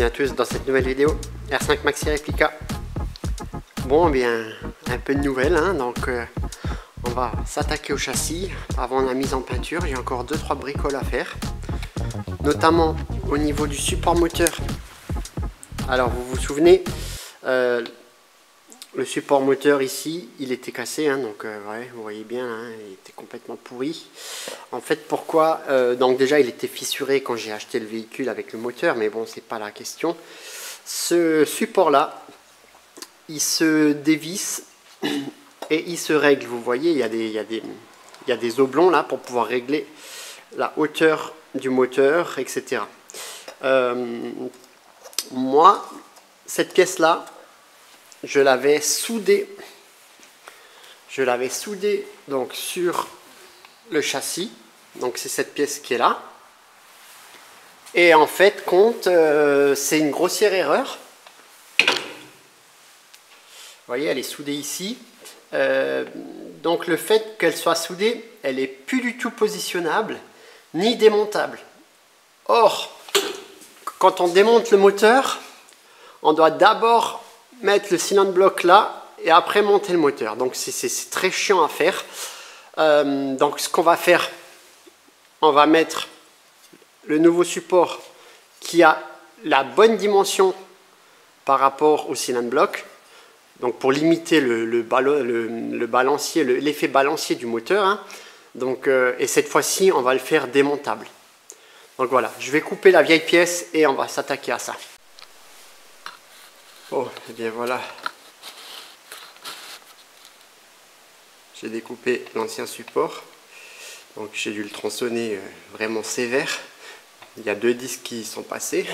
bienvenue à tous dans cette nouvelle vidéo R5 Maxi Replica. Bon, eh bien, un peu de nouvelles, hein, donc on va s'attaquer au châssis avant la mise en peinture. J'ai encore 2-3 bricoles à faire, notamment au niveau du support moteur. Alors vous vous souvenez, le support moteur ici, il était cassé, hein, donc ouais, vous voyez bien, hein, il était complètement pourri. En fait, pourquoi donc déjà, il était fissuré quand j'ai acheté le véhicule avec le moteur, mais bon, c'est pas la question. Ce support-là, il se dévisse et il se règle. Vous voyez, il y a des oblongs là pour pouvoir régler la hauteur du moteur, etc. Moi, cette pièce-là, je l'avais soudée donc sur le châssis. Donc c'est cette pièce qui est là. Et en fait, c'est une grossière erreur. Vous voyez, elle est soudée ici. Donc le fait qu'elle soit soudée, elle est plus du tout positionnable ni démontable. Or, quand on démonte le moteur, on doit d'abord mettre le cylindre bloc là et après monter le moteur. Donc c'est très chiant à faire. Donc ce qu'on va faire, on va mettre le nouveau support qui a la bonne dimension par rapport au cylindre bloc. Donc pour limiter l'effet balancier du moteur, hein. Donc, et cette fois-ci, on va le faire démontable. Donc voilà, je vais couper la vieille pièce et on va s'attaquer à ça. Bon, et bien voilà. J'ai découpé l'ancien support. Donc j'ai dû le tronçonner vraiment sévère. Il y a 2 disques qui sont passés.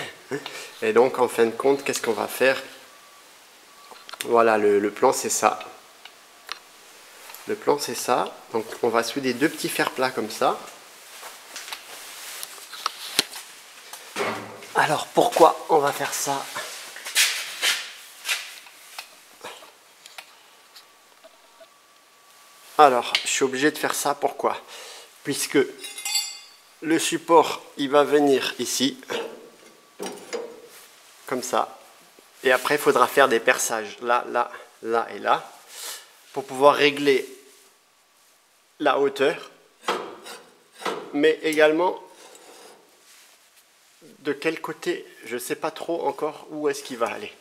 Et donc en fin de compte, qu'est-ce qu'on va faire? Voilà, le plan c'est ça. Le plan c'est ça. Donc on va souder 2 petits fers plats comme ça. Alors pourquoi on va faire ça? Alors je suis obligé de faire ça, pourquoi? Puisque le support il va venir ici, comme ça. Et après, il faudra faire des perçages là, là, là et là pour pouvoir régler la hauteur, mais également de quel côté, je ne sais pas trop encore où est-ce qu'il va aller.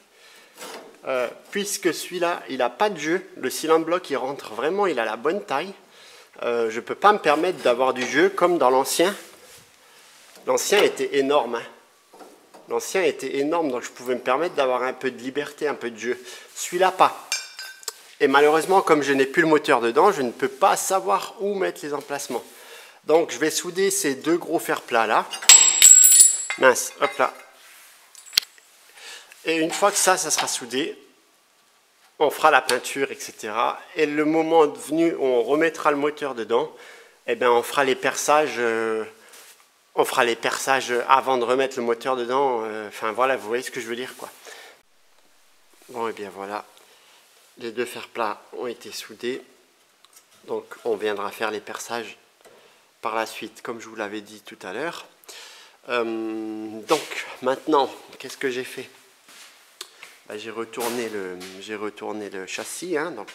Puisque celui-là, il n'a pas de jeu, le cylindre bloc, il rentre vraiment, il a la bonne taille. Je ne peux pas me permettre d'avoir du jeu comme dans l'ancien. L'ancien était énorme, hein. L'ancien était énorme, donc je pouvais me permettre d'avoir un peu de liberté, un peu de jeu. Celui-là, pas. Et malheureusement, comme je n'ai plus le moteur dedans, je ne peux pas savoir où mettre les emplacements. Donc, je vais souder ces 2 gros fers plats là. Mince, hop là. Et une fois que ça sera soudé, on fera la peinture, etc. Et le moment venu où on remettra le moteur dedans, eh bien, on fera les perçages... On fera les perçages avant de remettre le moteur dedans. Enfin voilà, vous voyez ce que je veux dire, quoi. Bon, et bien voilà. Les 2 fers plats ont été soudés. Donc on viendra faire les perçages par la suite, comme je vous l'avais dit tout à l'heure. Donc maintenant, qu'est-ce que j'ai fait? Ben, j'ai retourné le châssis, hein, donc...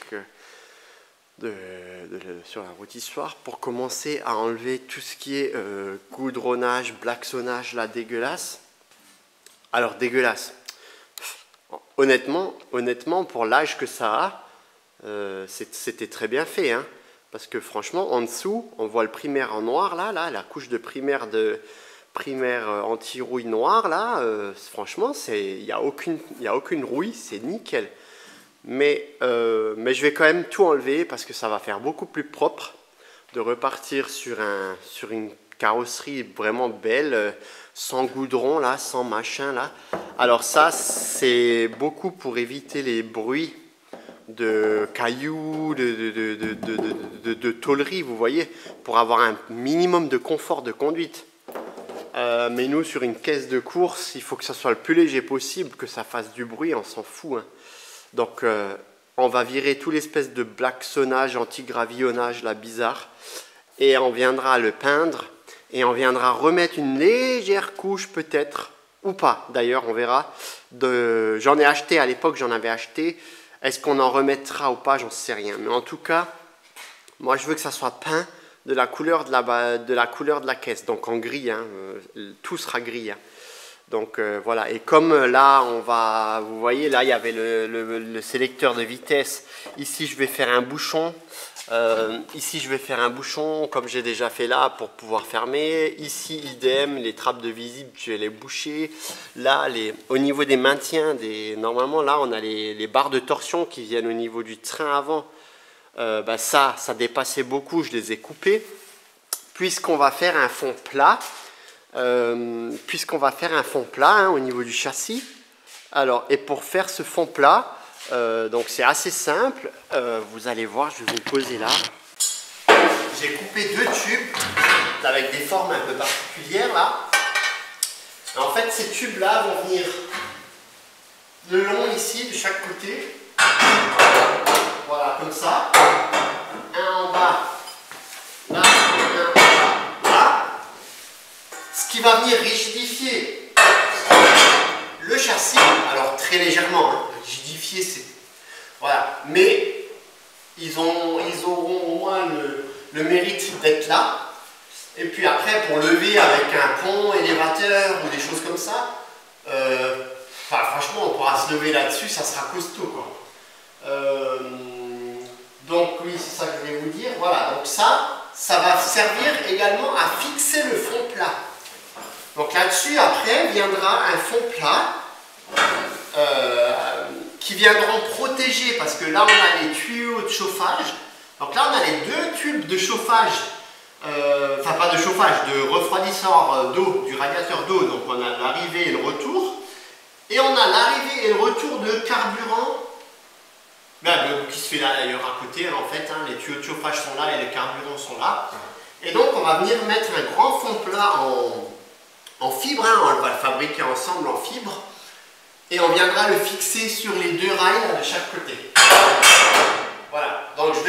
sur la rôtissoire pour commencer à enlever tout ce qui est goudronnage, blacksonnage, là, dégueulasse. Alors dégueulasse, honnêtement pour l'âge que ça a, c'était très bien fait, hein, parce que franchement en dessous on voit le primaire en noir là, la couche de primaire anti-rouille noire là, franchement il n'y a aucune rouille, c'est nickel. Mais je vais quand même tout enlever parce que ça va faire beaucoup plus propre de repartir sur une carrosserie vraiment belle, sans goudron là, sans machin là. Alors ça, c'est beaucoup pour éviter les bruits de cailloux, de tôlerie, vous voyez, pour avoir un minimum de confort de conduite. Mais nous, sur une caisse de course, il faut que ça soit le plus léger possible, que ça fasse du bruit, on s'en fout, hein. Donc on va virer tout l'espèce de blacksonnage, anti-gravillonnage là bizarre, et on viendra le peindre et on viendra remettre une légère couche peut-être ou pas. D'ailleurs, on verra. J'en ai acheté à l'époque, j'en avais acheté. Est-ce qu'on en remettra ou pas, j'en sais rien. Mais en tout cas, moi je veux que ça soit peint de la couleur de la caisse. Donc en gris, hein, tout sera gris. Hein. Donc voilà, et comme là, vous voyez, là il y avait le sélecteur de vitesse. Ici, je vais faire un bouchon. Ici, je vais faire un bouchon comme j'ai déjà fait là pour pouvoir fermer. Ici, idem, les trappes de visible, je vais les boucher. Là, au niveau des maintiens, normalement, là, on a les barres de torsion qui viennent au niveau du train avant. Ça dépassait beaucoup, je les ai coupées. Puisqu'on va faire un fond plat, hein, au niveau du châssis. Alors, et pour faire ce fond plat, donc c'est assez simple, vous allez voir, je vais vous poser là. J'ai coupé 2 tubes avec des formes un peu particulières là. En fait, ces tubes là vont venir le long ici de chaque côté. Voilà, comme ça. Un en bas, là, un en bas, là. Ce qui va venir rigidifier le châssis, alors très légèrement, hein. Rigidifier c'est... Voilà, mais ils auront au moins le mérite d'être là. Et puis après, pour lever avec un pont élévateur ou des choses comme ça, franchement, on pourra se lever là-dessus, ça sera costaud, quoi. Donc oui, c'est ça que je voulais vous dire. Voilà, donc ça va servir également à fixer le fond plat. Donc là-dessus, après, viendra un fond plat qui viendront protéger, parce que là, on a les tuyaux de chauffage. Donc là, on a les 2 tubes de chauffage, pas de chauffage, de refroidisseur d'eau, du radiateur d'eau. Donc on a l'arrivée et le retour. Et on a l'arrivée et le retour de carburant, qui se fait là d'ailleurs à côté, en fait, hein, les tuyaux de chauffage sont là et les carburants sont là. Et donc on va venir mettre un grand fond plat en fibre, hein, on va le fabriquer ensemble en fibre. Et on viendra le fixer sur les 2 rails de chaque côté. Voilà, donc je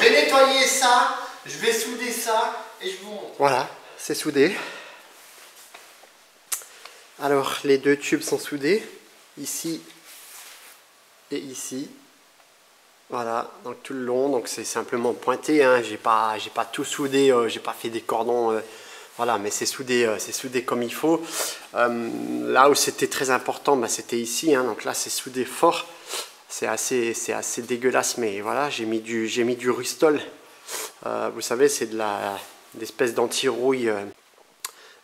vais nettoyer ça, je vais souder ça et je vous montre. Voilà, c'est soudé. Alors les 2 tubes sont soudés, ici et ici. Voilà, donc tout le long, donc c'est simplement pointé, hein. J'ai pas tout soudé, j'ai pas fait des cordons, voilà, mais c'est soudé comme il faut. Là où c'était très important, c'était ici, hein, donc là c'est soudé fort. C'est assez dégueulasse, mais voilà, j'ai mis du Rustol. Vous savez, c'est d'espèce d'anti-rouille.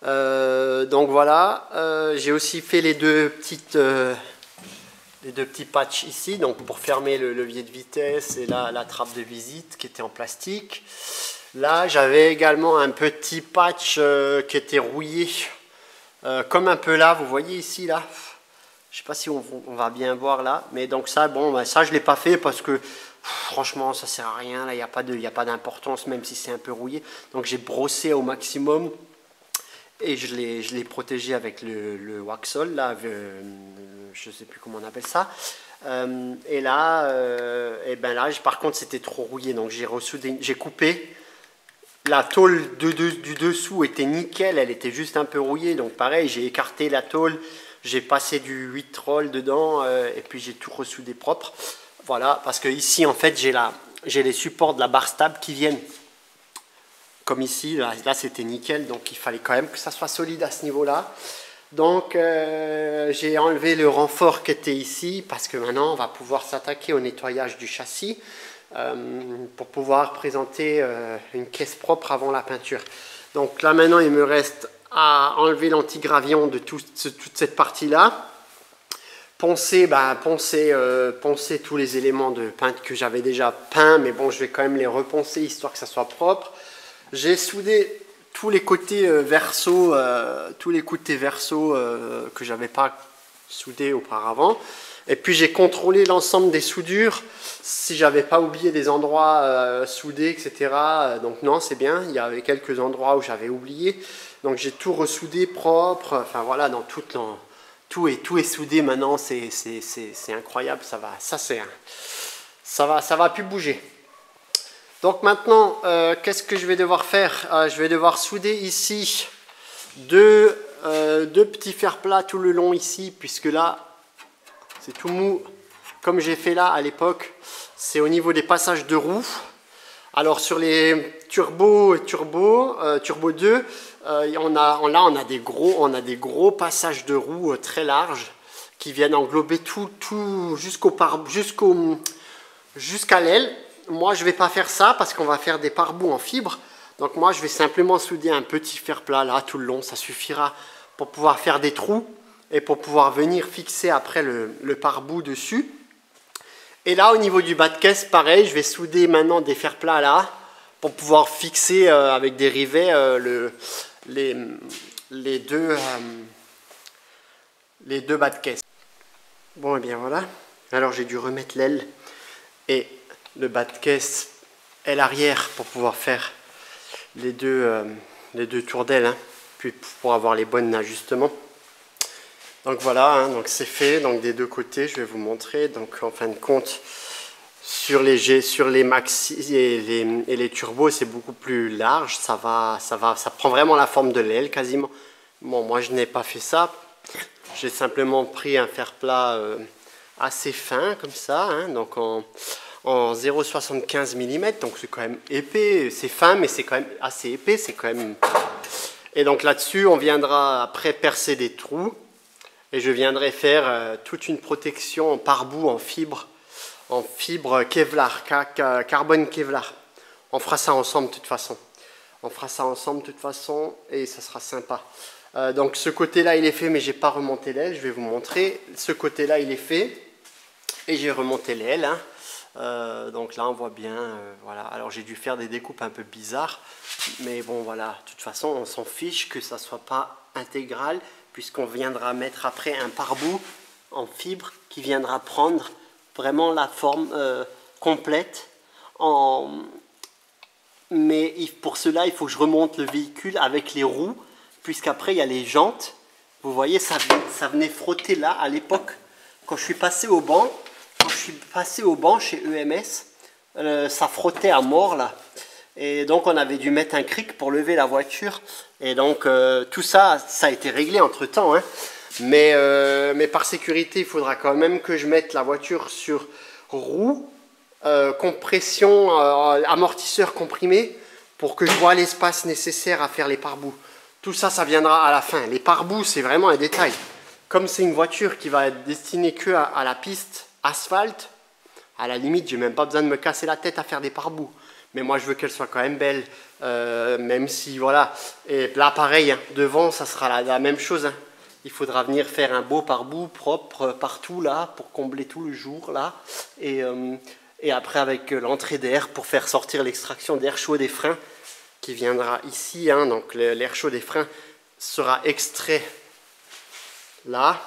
Donc voilà, j'ai aussi fait les deux petits patchs ici, donc pour fermer le levier de vitesse et la trappe de visite qui était en plastique. Là, j'avais également un petit patch qui était rouillé, comme un peu là, vous voyez ici, là. Je ne sais pas si on va bien voir là, mais donc ça, ça je ne l'ai pas fait parce que franchement, ça ne sert à rien, là, il n'y a pas d'importance, même si c'est un peu rouillé. Donc j'ai brossé au maximum et je l'ai protégé avec le Waxol, là, je ne sais plus comment on appelle ça. Et là, par contre, c'était trop rouillé, donc j'ai coupé. La tôle du dessous était nickel, elle était juste un peu rouillée, donc pareil, j'ai écarté la tôle, j'ai passé du 8 roll dedans, et puis j'ai tout ressoudé propre. Voilà, parce que ici, en fait, j'ai les supports de la barre stable qui viennent. Comme ici, là c'était nickel, donc il fallait quand même que ça soit solide à ce niveau-là. Donc j'ai enlevé le renfort qui était ici, parce que maintenant on va pouvoir s'attaquer au nettoyage du châssis, pour pouvoir présenter une caisse propre avant la peinture. Donc là maintenant il me reste à enlever l'antigravillon de toute cette partie-là. Poncer tous les éléments de peintre que j'avais déjà peints, mais bon, je vais quand même les reponcer histoire que ça soit propre. J'ai soudé tous les côtés verso, que j'avais pas soudé auparavant. Et puis j'ai contrôlé l'ensemble des soudures, si j'avais pas oublié des endroits soudés, etc. Donc non, c'est bien, il y avait quelques endroits où j'avais oublié. Donc j'ai tout ressoudé propre, enfin voilà, tout est soudé maintenant, c'est incroyable, ça va plus bouger. Donc maintenant, qu'est-ce que je vais devoir faire? Je vais devoir souder ici deux deux petits fers plats tout le long ici, puisque là, c'est tout mou. Comme j'ai fait là à l'époque, c'est au niveau des passages de roues. Alors sur les Turbo 2, on a des gros passages de roues très larges qui viennent englober tout jusqu'à l'aile. Moi, je ne vais pas faire ça parce qu'on va faire des pare-boues en fibre. Donc moi, je vais simplement souder un petit fer plat là tout le long. Ça suffira pour pouvoir faire des trous et pour pouvoir venir fixer après le pare-boue dessus. Et là, au niveau du bas de caisse, pareil, je vais souder maintenant des fers plats là pour pouvoir fixer avec des rivets les deux bas de caisse. Bon, et bien voilà. Alors, j'ai dû remettre l'aile et le bas de caisse et l'arrière pour pouvoir faire les deux tours d'aile, hein, puis pour avoir les bons ajustements. Donc voilà, hein, donc c'est fait, donc des deux côtés, je vais vous montrer. Donc en fin de compte, sur les maxi et les turbos, c'est beaucoup plus large, ça prend vraiment la forme de l'aile quasiment. Bon, moi je n'ai pas fait ça, j'ai simplement pris un fer plat assez fin comme ça, hein, donc en 0,75 mm, donc c'est quand même épais, c'est fin mais c'est quand même assez épais, c'est quand même... Et donc là-dessus, on viendra après percer des trous. Et je viendrai faire toute une protection en pare-boue en fibre Kevlar, carbone Kevlar. On fera ça ensemble de toute façon. On fera ça ensemble de toute façon et ça sera sympa. Donc ce côté-là il est fait mais j'ai pas remonté l'aile, je vais vous montrer. Ce côté-là il est fait et j'ai remonté l'aile. Hein. Donc là on voit bien, voilà. Alors j'ai dû faire des découpes un peu bizarres. Mais bon voilà, de toute façon on s'en fiche que ça soit pas intégral, puisqu'on viendra mettre après un pare-boue en fibre qui viendra prendre vraiment la forme complète. Mais pour cela, il faut que je remonte le véhicule avec les roues, puisqu'après il y a les jantes. Vous voyez, ça venait frotter là à l'époque, quand je suis passé au banc. Quand je suis passé au banc chez EMS, ça frottait à mort là. Et donc on avait dû mettre un cric pour lever la voiture. Et donc tout ça, ça a été réglé entre temps. Hein. Mais par sécurité, il faudra quand même que je mette la voiture sur roue, compression, amortisseur comprimé, pour que je vois l'espace nécessaire à faire les pare-boues. Tout ça, ça viendra à la fin. Les pare-boues, c'est vraiment un détail. Comme c'est une voiture qui va être destinée que à la piste asphalte, à la limite, j'ai même pas besoin de me casser la tête à faire des pare-boues. Mais moi, je veux qu'elle soit quand même belle, même si, voilà. Et là, pareil, hein, devant, ça sera la même chose. Hein. Il faudra venir faire un beau pare-boue propre partout, là, pour combler tout le jour, là. Et après, avec l'entrée d'air, pour faire sortir l'extraction d'air chaud des freins, qui viendra ici. Hein, donc, l'air chaud des freins sera extrait là.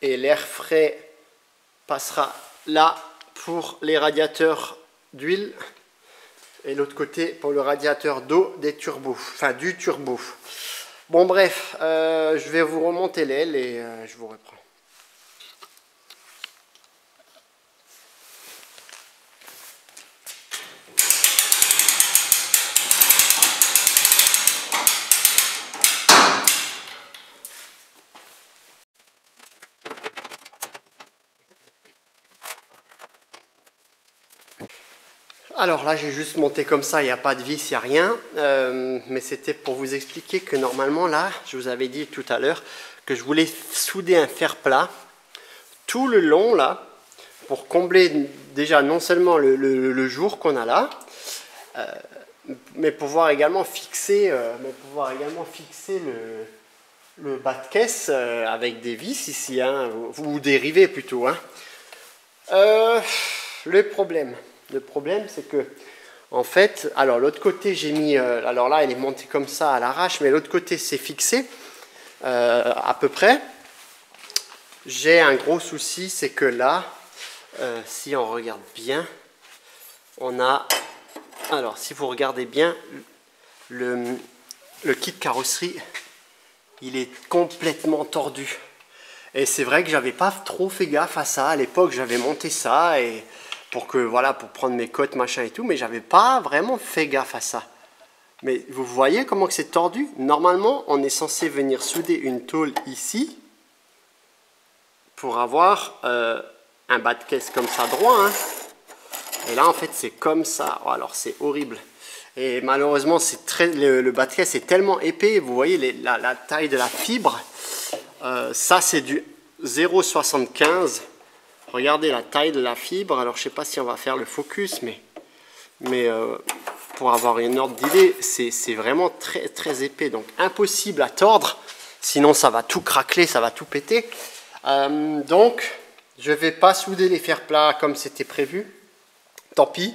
Et l'air frais passera là pour les radiateurs d'huile et l'autre côté pour le radiateur d'eau des turbos, enfin du turbo. Bon bref, je vais vous remonter l'aile et je vous reprends. Alors là, j'ai juste monté comme ça, il n'y a pas de vis, il n'y a rien. Mais c'était pour vous expliquer que normalement, là, je vous avais dit tout à l'heure que je voulais souder un fer plat tout le long, là, pour combler déjà non seulement le jour qu'on a là, mais pouvoir également fixer, le bas de caisse avec des vis ici, hein, ou des rivets plutôt. Hein. Le problème, c'est que, en fait, alors l'autre côté, j'ai mis, alors là, elle est montée comme ça à l'arrache, mais l'autre côté, c'est fixé à peu près. J'ai un gros souci, c'est que là, si on regarde bien, on a, alors si vous regardez bien, le kit carrosserie, il est complètement tordu. Et c'est vrai que j'avais pas trop fait gaffe à ça. À l'époque, j'avais monté ça et pour prendre mes cotes, machin et tout, mais j'avais pas vraiment fait gaffe à ça. Mais vous voyez comment que c'est tordu? Normalement, on est censé venir souder une tôle ici pour avoir un bas de caisse comme ça droit. Hein. Et là, en fait, c'est comme ça. Oh, alors, c'est horrible. Et malheureusement, le bas de caisse est tellement épais. Vous voyez la taille de la fibre. Ça, c'est du 0,75. Regardez la taille de la fibre. Alors, je ne sais pas si on va faire le focus, mais pour avoir une ordre d'idée, c'est vraiment très très épais. Donc, impossible à tordre. Sinon, ça va tout craqueler, ça va tout péter. Donc, je ne vais pas souder les fers plats comme c'était prévu. Tant pis.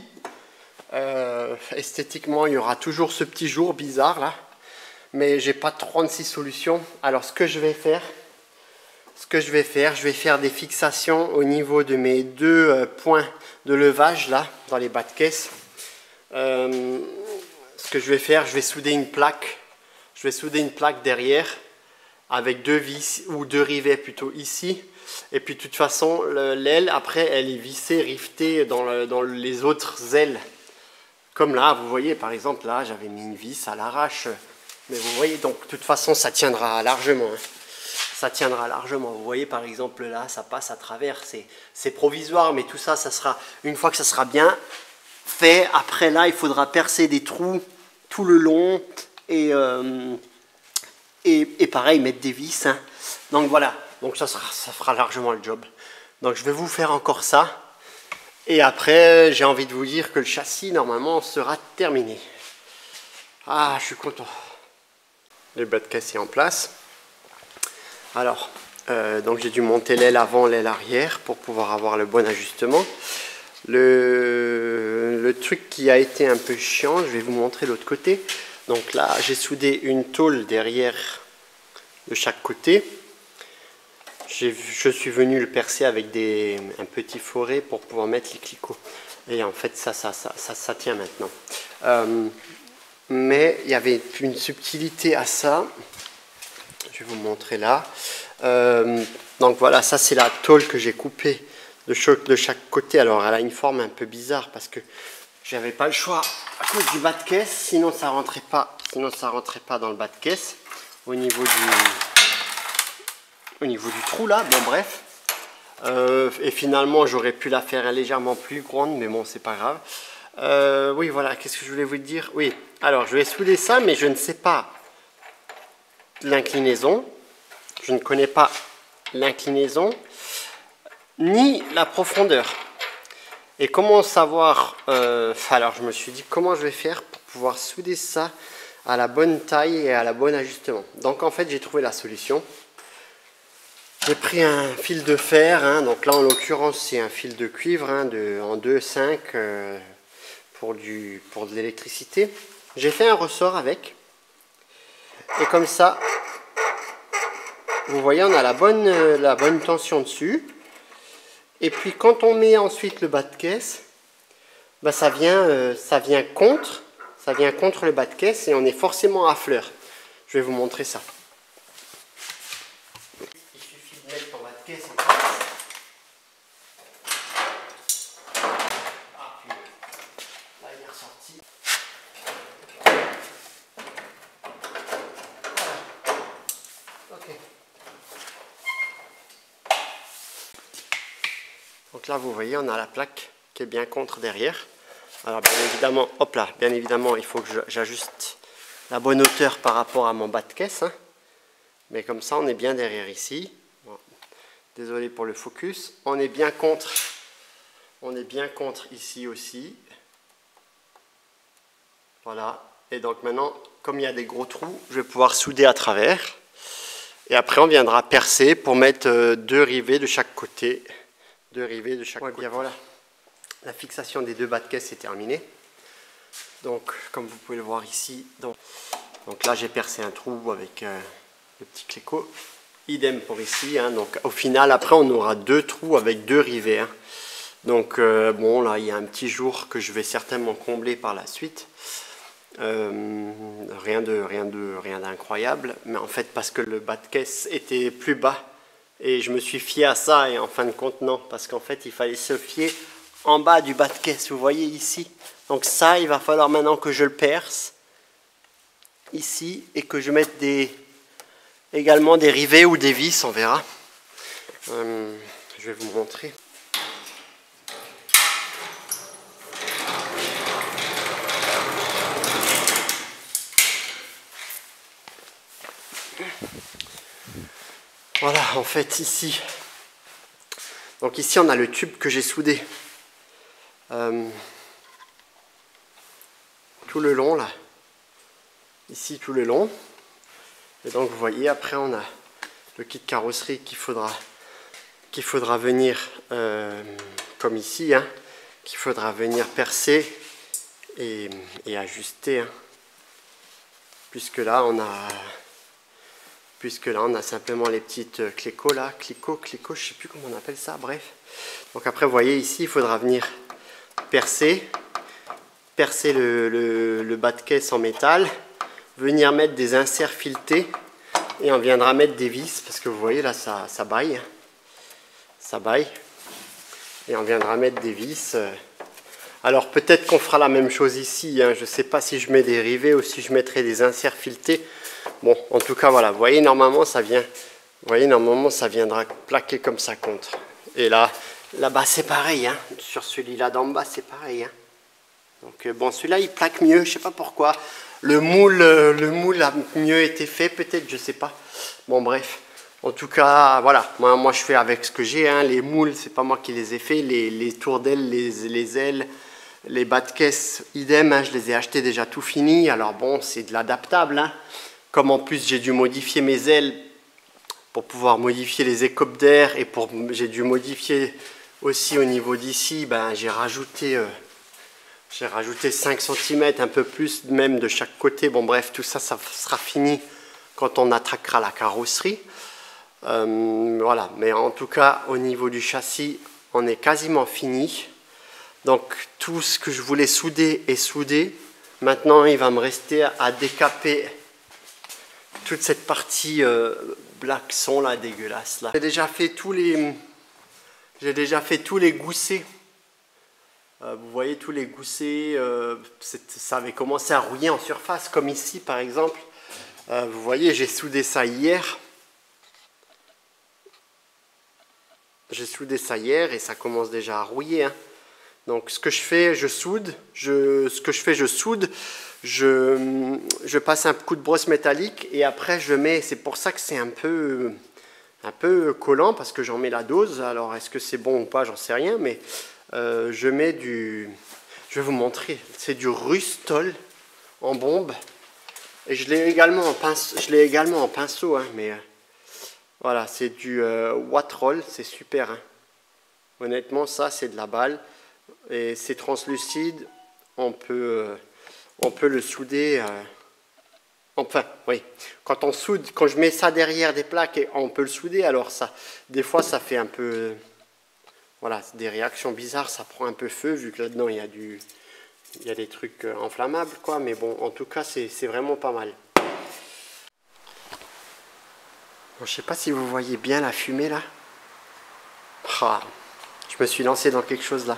Esthétiquement, il y aura toujours ce petit jour bizarre là. Mais j'ai pas 36 solutions. Alors, ce que je vais faire, je vais faire des fixations au niveau de mes deux points de levage là, dans les bas de caisse. Ce que je vais faire, je vais souder une plaque. Je vais souder une plaque derrière avec deux vis ou deux rivets plutôt ici. Et puis de toute façon, l'aile après, elle est vissée, rivetée dans les autres ailes. Comme là, vous voyez, par exemple, là, j'avais mis une vis à l'arrache. Mais vous voyez, donc de toute façon, ça tiendra largement. Hein. Ça tiendra largement. Vous voyez, par exemple, là, ça passe à travers. C'est provisoire, mais tout ça, ça sera, une fois que ça sera bien fait, après là, il faudra percer des trous tout le long. Et pareil, mettre des vis. Hein. Donc voilà, donc ça fera largement le job. Donc je vais vous faire encore ça. Et après, j'ai envie de vous dire que le châssis, normalement, sera terminé. Ah, je suis content. Le bas de caisse est en place. Alors, donc j'ai dû monter l'aile avant, l'aile arrière pour pouvoir avoir le bon ajustement. Le truc qui a été un peu chiant, je vais vous montrer l'autre côté. Donc là, j'ai soudé une tôle derrière de chaque côté. Je suis venu le percer avec un petit foret pour pouvoir mettre les cliquots. Et en fait, ça tient maintenant. Mais il y avait une subtilité à ça. Je vais vous montrer là. Donc voilà, ça c'est la tôle que j'ai coupée de chaque côté. Alors elle a une forme un peu bizarre parce que j'avais pas le choix à cause du bas de caisse. Sinon ça rentrait pas dans le bas de caisse au niveau du trou là. Bon bref. Et finalement j'aurais pu la faire légèrement plus grande, mais bon c'est pas grave. Oui voilà, qu'est-ce que je voulais vous dire? Oui, alors je vais souder ça, mais je ne sais pas l'inclinaison. Je ne connais pas l'inclinaison ni la profondeur. Et comment savoir alors je me suis dit comment je vais faire pour pouvoir souder ça à la bonne taille et à la bonne ajustement. Donc en fait j'ai trouvé la solution. J'ai pris un fil de fer, hein, donc là en l'occurrence c'est un fil de cuivre hein, en 2,5 pour de l'électricité. J'ai fait un ressort avec. Et comme ça, vous voyez, on a la bonne tension dessus. Et puis quand on met ensuite le bas de caisse, bah, ça vient contre le bas de caisse et on est forcément à fleur. Je vais vous montrer ça. Il suffit de mettre ton bas de caisse en place. Ah, puis là il est ressorti. Voilà. Ok. Donc là, vous voyez, on a la plaque qui est bien contre derrière. Alors bien évidemment, hop là, bien évidemment, il faut que j'ajuste la bonne hauteur par rapport à mon bas de caisse. Hein. Mais comme ça, on est bien derrière ici. Bon, désolé pour le focus. On est bien contre ici aussi. Voilà. Et donc maintenant, comme il y a des gros trous, je vais pouvoir souder à travers. Et après, on viendra percer pour mettre deux rivets de chaque côté. Bien voilà, la fixation des deux bas de caisse est terminée. Donc comme vous pouvez le voir ici, donc là j'ai percé un trou avec le petit cléco. Idem pour ici, hein, donc au final après on aura deux trous avec deux rivets. Hein. Donc bon là il y a un petit jour que je vais certainement combler par la suite. Rien d'incroyable, mais en fait parce que le bas de caisse était plus bas. Et je me suis fié à ça et en fin de compte non, parce qu'en fait il fallait se fier en bas du bas de caisse, vous voyez ici. Donc ça il va falloir maintenant que je le perce ici et que je mette également des rivets ou des vis, on verra. Je vais vous montrer. Voilà, en fait ici, donc ici on a le tube que j'ai soudé tout le long là, ici tout le long, et donc vous voyez après on a le kit carrosserie qu'il faudra venir comme ici, hein, qu'il faudra venir percer et ajuster, hein, puisque là on a simplement les petites clécots là, clico, je sais plus comment on appelle ça, bref. Donc après vous voyez ici, il faudra venir percer le bas de caisse en métal, venir mettre des inserts filetés et on viendra mettre des vis parce que vous voyez là ça baille, et on viendra mettre des vis. Alors peut-être qu'on fera la même chose ici, hein. Je ne sais pas si je mets des rivets ou si je mettrai des inserts filetés. Bon, en tout cas, voilà, vous voyez, normalement, ça viendra plaquer comme ça contre. Et là-bas, c'est pareil, hein. Sur celui-là d'en bas, c'est pareil, hein. Donc, bon, celui-là, il plaque mieux, je sais pas pourquoi. Le moule a mieux été fait, peut-être, je sais pas. Bon, bref. En tout cas, voilà, moi je fais avec ce que j'ai, hein. Les moules, c'est pas moi qui les ai fait. Les tourdelles, les ailes, les bas de caisse, idem, hein, je les ai achetés déjà tout finis. Alors bon, c'est de l'adaptable, hein. Comme en plus j'ai dû modifier mes ailes pour pouvoir modifier les écopes d'air et j'ai dû modifier aussi au niveau d'ici, ben, j'ai rajouté 5 cm, un peu plus même de chaque côté. Bon bref, tout ça, ça sera fini quand on attaquera la carrosserie. Voilà, mais en tout cas au niveau du châssis, on est quasiment fini. Donc tout ce que je voulais souder est soudé. Maintenant il va me rester à décaper toute cette partie black son là, dégueulasse là. J'ai déjà fait tous les goussets. Vous voyez tous les goussets, ça avait commencé à rouiller en surface comme ici par exemple. Vous voyez, j'ai soudé ça hier. Et ça commence déjà à rouiller, hein. Donc ce que je fais, je soude. Je passe un coup de brosse métallique et après je mets, c'est pour ça que c'est un peu collant parce que j'en mets la dose. Alors est-ce que c'est bon ou pas, j'en sais rien, mais je mets je vais vous montrer, c'est du Rustol en bombe et je l'ai également en pinceau, hein, mais voilà, c'est du Watt-Roll, c'est super, hein. Honnêtement, ça c'est de la balle et c'est translucide, on peut le souder. Enfin, oui, quand on soude, quand je mets ça derrière des plaques, on peut le souder. Alors ça, des fois, ça fait un peu, voilà, des réactions bizarres. Ça prend un peu feu vu que là-dedans il y a des trucs inflammables, quoi. Mais bon, en tout cas, c'est vraiment pas mal. Bon, je sais pas si vous voyez bien la fumée là. Ah, je me suis lancé dans quelque chose là.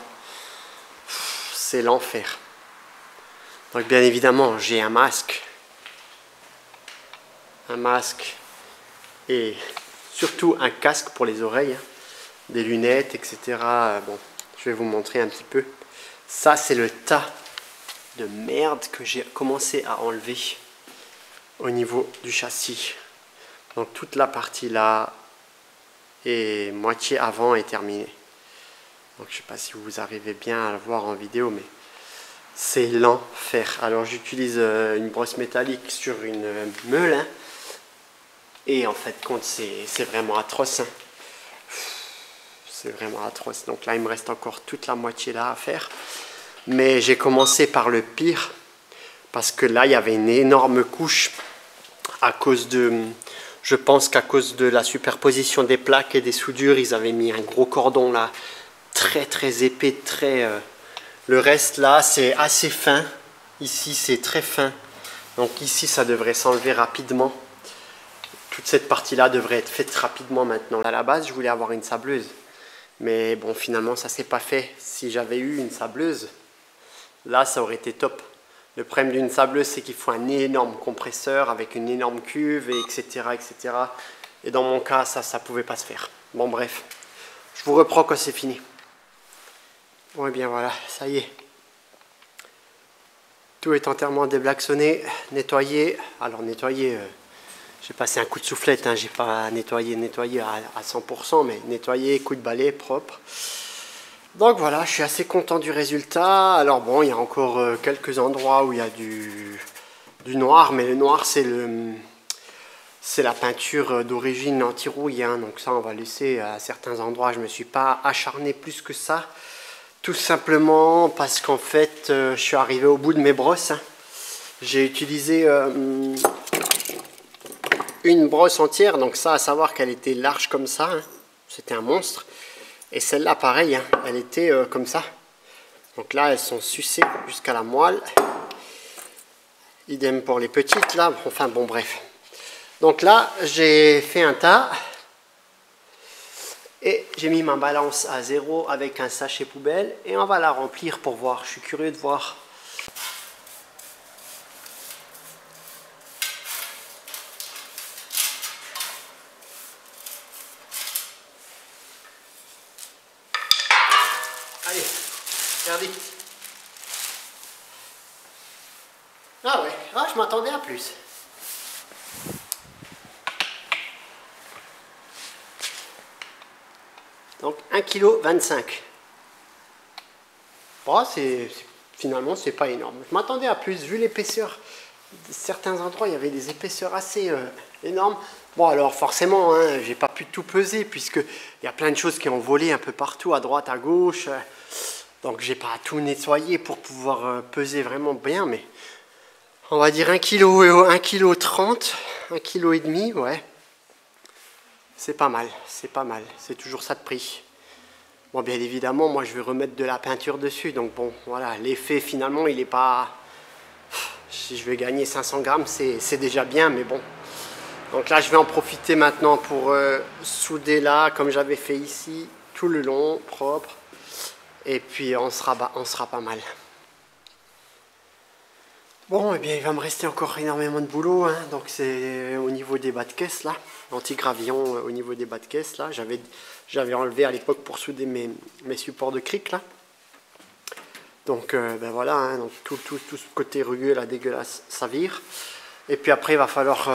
C'est l'enfer. Donc bien évidemment, j'ai un masque et surtout un casque pour les oreilles, hein, des lunettes, etc. Bon, je vais vous montrer un petit peu. Ça, c'est le tas de merde que j'ai commencé à enlever au niveau du châssis. Donc toute la partie là et moitié avant est terminée. Donc je ne sais pas si vous arrivez bien à le voir en vidéo, mais c'est l'enfer. Alors j'utilise une brosse métallique sur une meule, hein, et en fait compte c'est vraiment atroce, hein. C'est vraiment atroce. Donc là il me reste encore toute la moitié là à faire, mais j'ai commencé par le pire parce que là il y avait une énorme couche à cause de, je pense qu'à cause de la superposition des plaques et des soudures, ils avaient mis un gros cordon là très épais, le reste là c'est assez fin, ici c'est très fin, donc ici ça devrait s'enlever rapidement. Toute cette partie là devrait être faite rapidement maintenant. À la base je voulais avoir une sableuse, mais bon finalement ça s'est pas fait. Si j'avais eu une sableuse, là ça aurait été top, Le problème d'une sableuse, c'est qu'il faut un énorme compresseur avec une énorme cuve, et etc., etc. Et dans mon cas, ça ne pouvait pas se faire. Bon, bref. Je vous reprends quand c'est fini. Bon, et bien voilà, ça y est. Tout est entièrement déblaxonné, nettoyé. Alors, nettoyé, j'ai passé un coup de soufflette, hein, j'ai pas nettoyé à 100%, mais nettoyé, coup de balai, propre. Donc voilà, je suis assez content du résultat. Alors bon, il y a encore quelques endroits où il y a du noir, mais le noir c'est la peinture d'origine anti-rouille, hein, donc ça on va laisser à certains endroits. Je ne me suis pas acharné plus que ça, tout simplement parce qu'en fait je suis arrivé au bout de mes brosses. Hein. J'ai utilisé une brosse entière, donc ça à savoir qu'elle était large comme ça, hein. C'était un monstre. Et celle-là, pareil, hein, elle était comme ça. Donc là, elles sont sucées jusqu'à la moelle. Idem pour les petites, là. Enfin, bon, bref. Donc là, j'ai fait un tas. Et j'ai mis ma balance à 0 avec un sachet poubelle. Et on va la remplir pour voir. Je suis curieux de voir. Allez, regardez. Ah ouais, ah, je m'attendais à plus. Donc 1,25 kg. Bon, finalement, c'est pas énorme. Je m'attendais à plus, vu l'épaisseur. Certains endroits, il y avait des épaisseurs assez énormes. Bon, alors forcément, hein, j'ai pas pu tout peser, puisqu'il y a plein de choses qui ont volé un peu partout, à droite, à gauche. Donc, j'ai pas tout nettoyé pour pouvoir peser vraiment bien, mais on va dire 1,30 kg, 1,5 kg, ouais. C'est pas mal, c'est toujours ça de prix. Bon, bien évidemment, moi je vais remettre de la peinture dessus, donc bon, voilà, l'effet finalement, il est pas... Si je vais gagner 500 grammes, c'est déjà bien, mais bon. Donc là, je vais en profiter maintenant pour souder là, comme j'avais fait ici, tout le long, propre. Et puis on sera pas mal. Bon, eh bien, il va me rester encore énormément de boulot, hein. Donc c'est au niveau des bas de caisse là, l'anti-gravillon au niveau des bas de caisse là. J'avais enlevé à l'époque pour souder mes supports de cric là. Donc ben voilà, hein, donc tout ce côté rugueux là, dégueulasse, ça vire. Et puis après, il va falloir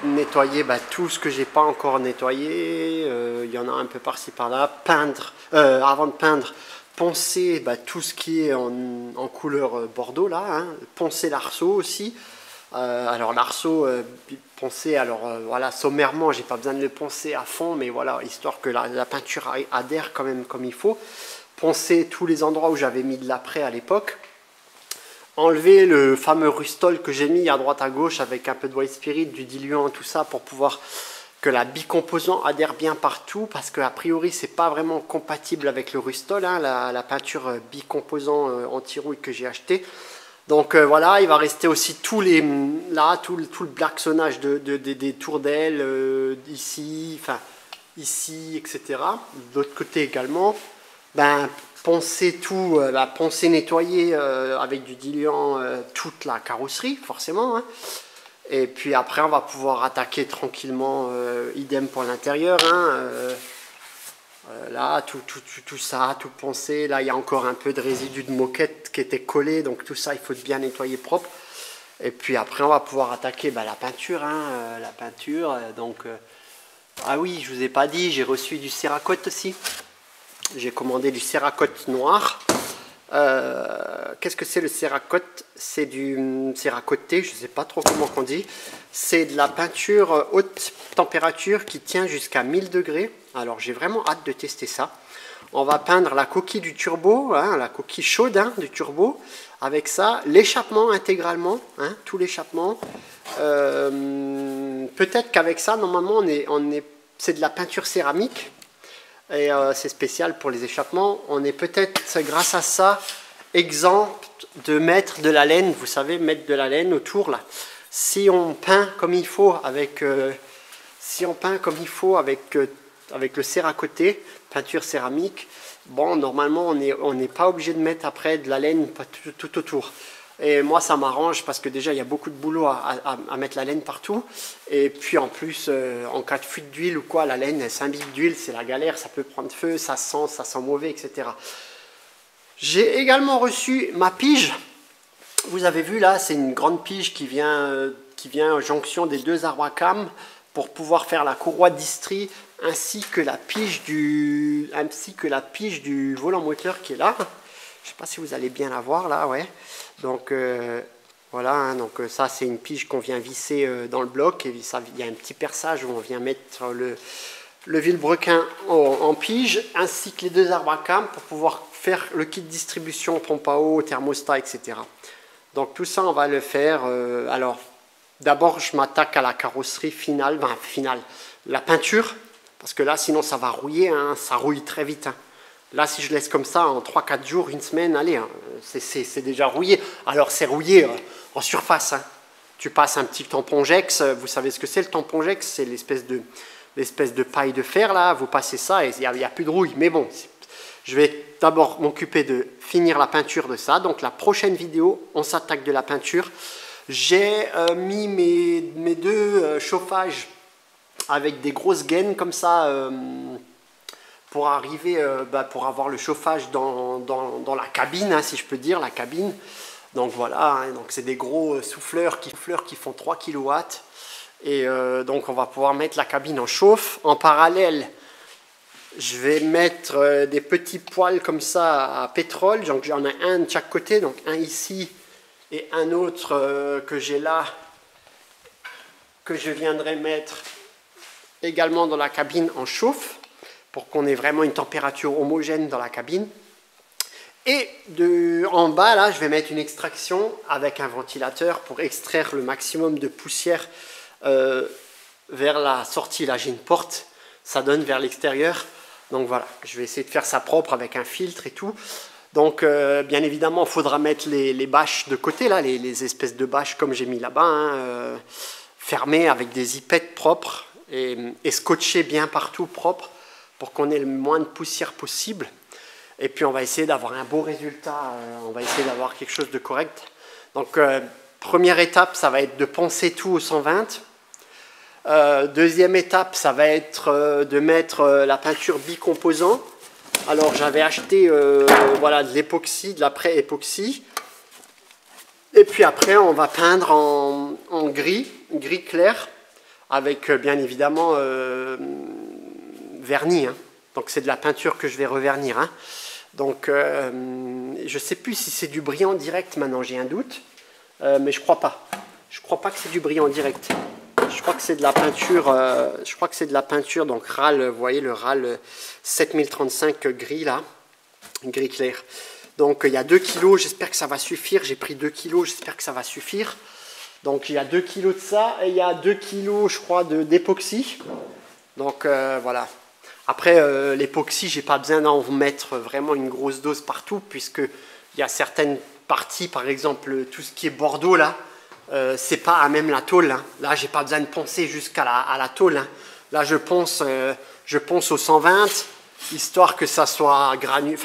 nettoyer tout ce que j'ai pas encore nettoyé. Il y en a un peu par-ci par-là. Peindre, avant de peindre, poncer tout ce qui est en couleur bordeaux là. Hein. Poncer l'arceau aussi. Alors l'arceau poncé, alors voilà, sommairement, j'ai pas besoin de le poncer à fond, mais voilà, histoire que la peinture adhère quand même comme il faut. Poncer tous les endroits où j'avais mis de l'après à l'époque. Enlever le fameux rustol que j'ai mis à droite à gauche avec un peu de white spirit, du diluant, tout ça pour pouvoir que la bicomposant adhère bien partout, parce qu'a priori c'est pas vraiment compatible avec le rustol, hein, la peinture bicomposant anti-rouille que j'ai acheté. Donc voilà, il va rester aussi tout le blacksonnage des tours d'ailes ici, enfin ici, etc. De l'autre côté également. Poncer tout, poncer, nettoyer avec du diluant toute la carrosserie, forcément. Hein. Et puis après, on va pouvoir attaquer tranquillement, idem pour l'intérieur. Hein, là, tout ça, tout poncer. Là, il y a encore un peu de résidus de moquette qui était collé, donc tout ça, il faut bien nettoyer propre. Et puis après, on va pouvoir attaquer la peinture. Hein, la peinture, ah oui, je vous ai pas dit, j'ai reçu du céracote aussi. J'ai commandé du céracote noir. Qu'est-ce que c'est le céracote? C'est du céracoté, je ne sais pas trop comment on dit. C'est de la peinture haute température qui tient jusqu'à 1000 degrés. Alors j'ai vraiment hâte de tester ça. On va peindre la coquille du turbo, hein, la coquille chaude du turbo. Avec ça, l'échappement intégralement, hein, tout l'échappement. Peut-être qu'avec ça, normalement, c'est de la peinture céramique. Et c'est spécial pour les échappements. On est peut-être, grâce à ça, exempt de mettre de la laine. Vous savez, mettre de la laine autour là. Si on peint comme il faut avec, le céracoté, peinture céramique, bon, normalement, on n'est pas obligé de mettre après de la laine tout autour. Et moi, ça m'arrange parce que déjà, il y a beaucoup de boulot à mettre la laine partout. Et puis en plus, en cas de fuite d'huile ou quoi, la laine, elle s'imbibe d'huile, c'est la galère, ça peut prendre feu, ça sent mauvais, etc. J'ai également reçu ma pige. Vous avez vu là, c'est une grande pige qui vient en jonction des deux arbres à cames pour pouvoir faire la courroie d'Istrie ainsi que la pige du volant moteur qui est là. Je ne sais pas si vous allez bien la voir là, ouais. Donc voilà, hein, donc ça c'est une pige qu'on vient visser dans le bloc et il y a un petit perçage où on vient mettre le vilebrequin en pige ainsi que les deux arbres à cames pour pouvoir faire le kit distribution, pompe à eau, thermostat, etc. Donc tout ça on va le faire. Alors d'abord je m'attaque à la carrosserie finale, la peinture, parce que là sinon ça va rouiller, hein, ça rouille très vite. Hein. Là si je laisse comme ça en 3-4 jours, une semaine, allez, hein, c'est déjà rouillé. Alors c'est rouillé en surface. Hein. Tu passes un petit tampon-jex, vous savez ce que c'est le tampon-jex, c'est l'espèce de paille de fer là, vous passez ça et il n'y a plus de rouille. Mais bon, je vais d'abord m'occuper de finir la peinture de ça. Donc la prochaine vidéo, on s'attaque de la peinture. J'ai mis mes deux chauffages avec des grosses gaines comme ça pour arriver, pour avoir le chauffage dans la cabine, hein, si je peux dire, la cabine. Donc voilà, hein, donc c'est des gros souffleurs qui font 3 kW. Et donc on va pouvoir mettre la cabine en chauffe. En parallèle, je vais mettre des petits poêles comme ça à pétrole. Donc j'en ai un de chaque côté, donc un ici et un autre que j'ai là, que je viendrai mettre également dans la cabine en chauffe, pour qu'on ait vraiment une température homogène dans la cabine. Et en bas, là, je vais mettre une extraction avec un ventilateur pour extraire le maximum de poussière vers la sortie. Là, j'ai une porte, ça donne vers l'extérieur. Donc voilà, je vais essayer de faire ça propre avec un filtre et tout. Donc, bien évidemment, il faudra mettre les bâches de côté, là, les espèces de bâches comme j'ai mis là-bas, hein, fermées avec des zipettes propres et scotchées bien partout propres pour qu'on ait le moins de poussière possible. Et puis, on va essayer d'avoir un beau résultat, on va essayer d'avoir quelque chose de correct. Donc, première étape, ça va être de poncer tout au 120. Deuxième étape, ça va être de mettre la peinture bicomposant. Alors j'avais acheté voilà, de l'époxy, de la pré-époxy. Et puis après on va peindre en gris clair, avec bien évidemment vernis. Hein. Donc c'est de la peinture que je vais revernir. Hein. Donc je ne sais plus si c'est du brillant direct maintenant, j'ai un doute. Mais je crois pas. Je crois pas que c'est du brillant direct. Je crois que c'est de la peinture, donc RAL, vous voyez le RAL 7035 gris là, gris clair. Donc il y a 2 kg, j'espère que ça va suffire, j'ai pris 2 kg, j'espère que ça va suffire. Donc il y a 2 kg de ça et il y a 2 kg je crois d'époxy. Donc voilà. Après l'époxy, j'ai pas besoin d'en mettre vraiment une grosse dose partout puisque il y a certaines parties, par exemple tout ce qui est Bordeaux là, c'est pas à même la tôle. Hein. Là, j'ai pas besoin de poncer jusqu'à la tôle. Hein. Là, je ponce au 120, histoire que ça soit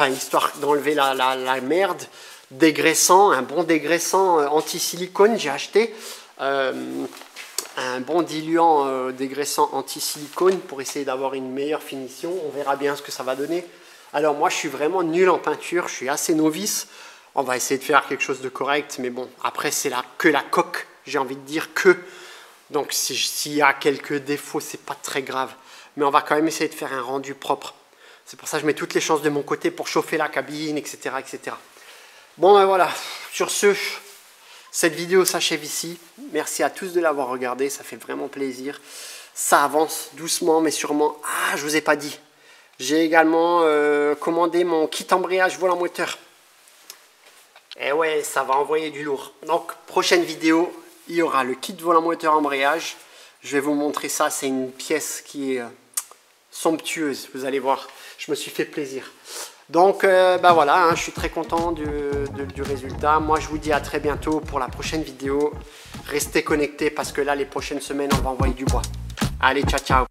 histoire d'enlever la merde. Dégraissant, un bon dégraissant anti-silicone, j'ai acheté. Un bon diluant dégraissant anti-silicone pour essayer d'avoir une meilleure finition. On verra bien ce que ça va donner. Alors moi, je suis vraiment nul en peinture, je suis assez novice. On va essayer de faire quelque chose de correct, mais bon, après c'est que la coque, j'ai envie de dire que. Donc s'il y a quelques défauts, c'est pas très grave. Mais on va quand même essayer de faire un rendu propre. C'est pour ça que je mets toutes les chances de mon côté pour chauffer la cabine, etc. etc. Bon ben voilà, sur ce, cette vidéo s'achève ici. Merci à tous de l'avoir regardé, ça fait vraiment plaisir. Ça avance doucement mais sûrement. Ah, je vous ai pas dit. J'ai également commandé mon kit embrayage volant moteur. Et ouais, ça va envoyer du lourd. Donc, prochaine vidéo, il y aura le kit volant moteur embrayage. Je vais vous montrer ça. C'est une pièce qui est somptueuse. Vous allez voir, je me suis fait plaisir. Donc, voilà, hein, je suis très content du résultat. Moi, je vous dis à très bientôt pour la prochaine vidéo. Restez connectés parce que là, les prochaines semaines, on va envoyer du bois. Allez, ciao, ciao.